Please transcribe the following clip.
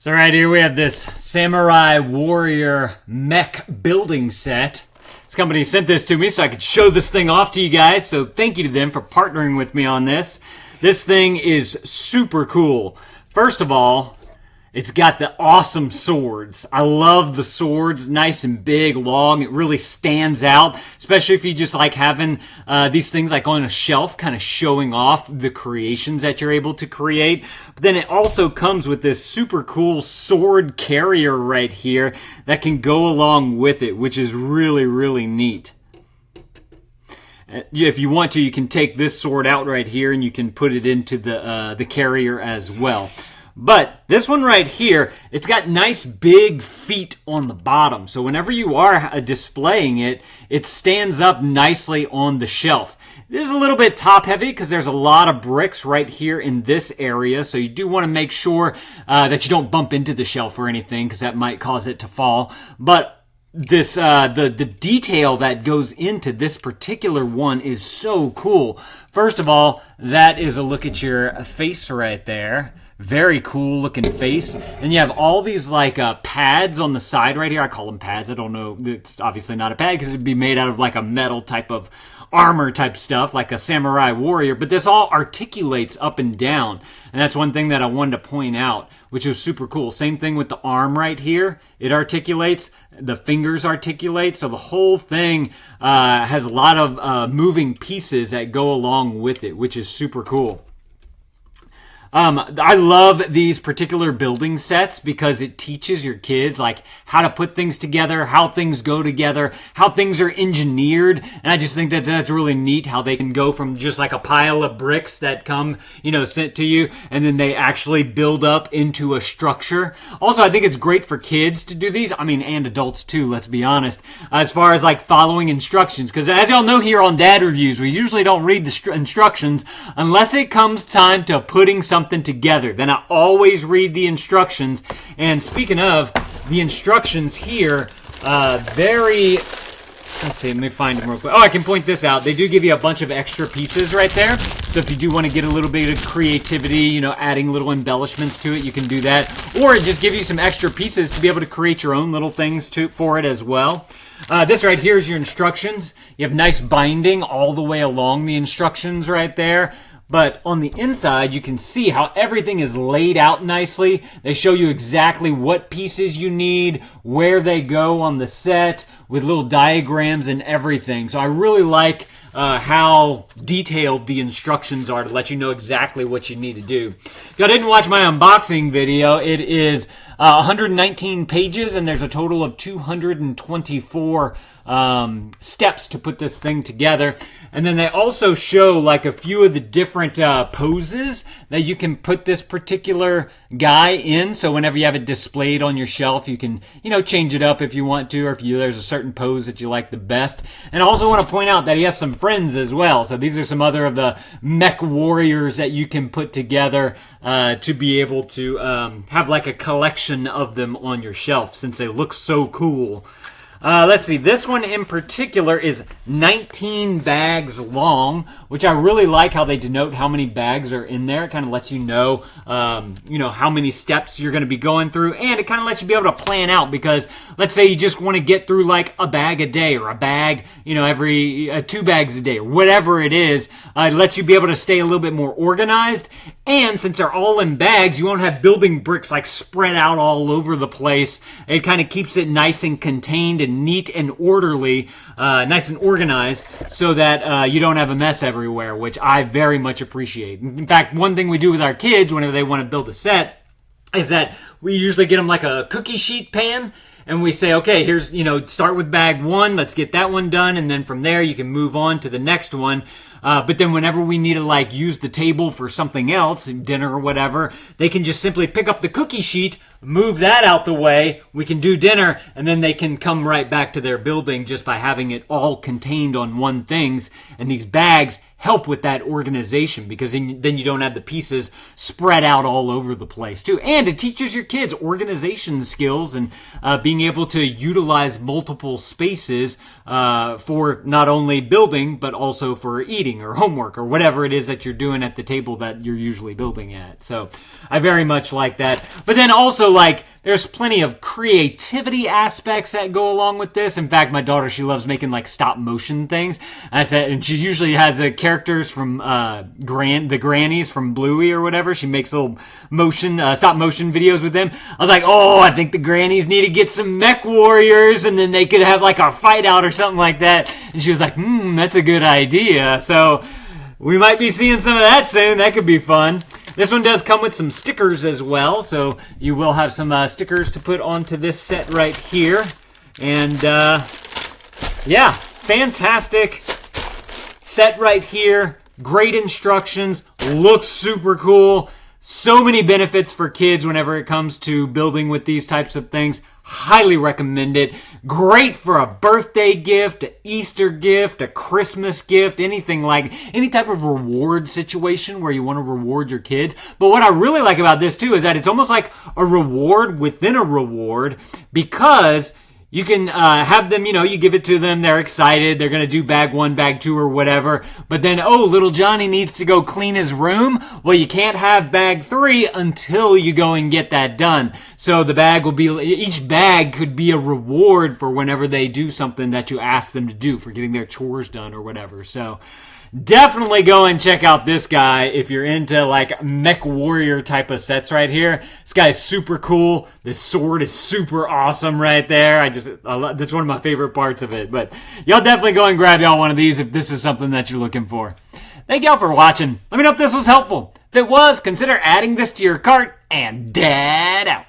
So right here we have this Samurai Warrior Mech building set. This company sent this to me so I could show this thing off to you guys. So thank you to them for partnering with me on this. This thing is super cool. First of all, it's got the awesome swords. I love the swords, nice and big, long. It really stands out, especially if you just like having these things like on a shelf, kind of showing off the creations that you're able to create. But then it also comes with this super cool sword carrier right here that can go along with it, which is really, really neat. If you want to, you can take this sword out right here and you can put it into the carrier as well. But this one right here, it's got nice big feet on the bottom. So whenever you are displaying it, it stands up nicely on the shelf. It is a little bit top heavy because there's a lot of bricks right here in this area. So you do want to make sure that you don't bump into the shelf or anything because that might cause it to fall. But this the detail that goes into this particular one is so cool. First of all, that is a look at your face right there. Very cool looking face. And you have all these like pads on the side right here. I call them pads. I don't know. It's obviously not a pad because it'd be made out of like a metal type of armor type stuff like a samurai warrior. But this all articulates up and down. And that's one thing that I wanted to point out, which is super cool. Same thing with the arm right here. It articulates. The fingers articulate. So the whole thing has a lot of moving pieces that go along with it, which is super cool. I love these particular building sets because it teaches your kids like how to put things together, how things go together, how things are engineered. And I just think that that's really neat how they can go from just like a pile of bricks that come, sent to you, and then they actually build up into a structure. Also, I think it's great for kids to do these. I mean, and adults too, let's be honest, as far as like following instructions. Because as y'all know here on Dad Reviews, we usually don't read the instructions unless it comes time to putting something together. Then I always read the instructions. And speaking of the instructions here, let's see, let me find them real quick. Oh, I can point this out. They do give you a bunch of extra pieces right there. So if you do want to get a little bit of creativity, adding little embellishments to it, you can do that. Or it just gives you some extra pieces to be able to create your own little things for it as well. This right here is your instructions. You have nice binding all the way along the instructions right there. But on the inside, you can see how everything is laid out nicely. They show you exactly what pieces you need, where they go on the set, with little diagrams and everything. So I really like how detailed the instructions are to let you know exactly what you need to do. If you didn't watch my unboxing video, it is 119 pages, and there's a total of 224 steps to put this thing together. And then they also show like a few of the different poses that you can put this particular guy in. So whenever you have it displayed on your shelf, you can, change it up if you want to, or if there's a certain pose that you like the best. And I also want to point out that he has some friends as well. So these are some other of the mech warriors that you can put together to be able to have like a collection of them on your shelf since they look so cool. Let's see, this one in particular is 19 bags long, which I really like how they denote how many bags are in there. It kind of lets you know, how many steps you're going to be going through, and it kind of lets you be able to plan out because let's say you just want to get through like a bag a day or a bag, every 2 bags a day or whatever it is. It lets you be able to stay a little bit more organized, and since they're all in bags, you won't have building bricks like spread out all over the place. It kind of keeps it nice and contained and neat and orderly, nice and organized, so that you don't have a mess everywhere, which I very much appreciate. In fact, one thing we do with our kids whenever they want to build a set is that we usually get them like a cookie sheet pan, and we say, okay, here's, start with bag 1, let's get that one done, and then from there you can move on to the next one. But then whenever we need to like use the table for something else, dinner or whatever, they can just simply pick up the cookie sheet, move that out the way, we can do dinner, and then they can come right back to their building just by having it all contained on one thing. And these bags help with that organization, because then you don't have the pieces spread out all over the place too. And it teaches your kids organization skills and being able to utilize multiple spaces for not only building, but also for eating or homework or whatever it is that you're doing at the table that you're usually building at. So I very much like that. But then also, like, there's plenty of creativity aspects that go along with this. In fact, my daughter, she loves making like stop motion things. And she usually has the characters from the grannies from Bluey or whatever. She makes little stop motion videos with them. I was like, oh, I think the grannies need to get some Mech warriors, and then they could have like a fight out or something like that. And she was like, that's a good idea. So we might be seeing some of that soon. That could be fun. This one does come with some stickers as well, so you will have some stickers to put onto this set right here. And yeah, fantastic set right here. Great instructions. Looks super cool. So many benefits for kids whenever it comes to building with these types of things. Highly recommend it. Great for a birthday gift, an Easter gift, a Christmas gift, anything like any type of reward situation where you want to reward your kids. But what I really like about this too is that it's almost like a reward within a reward, because you can have them, you give it to them, they're excited, they're going to do bag 1, bag 2, or whatever, but then, oh, little Johnny needs to go clean his room. Well, you can't have bag 3 until you go and get that done. So the bag will be, each bag could be a reward for whenever they do something that you ask them to do, for getting their chores done or whatever. So definitely go and check out this guy if you're into like Mech Warrior type of sets right here. This guy's super cool. This sword is super awesome right there. That's one of my favorite parts of it. But y'all definitely go and grab y'all one of these if this is something that you're looking for. Thank y'all for watching. Let me know if this was helpful. If it was, consider adding this to your cart, and Dad out.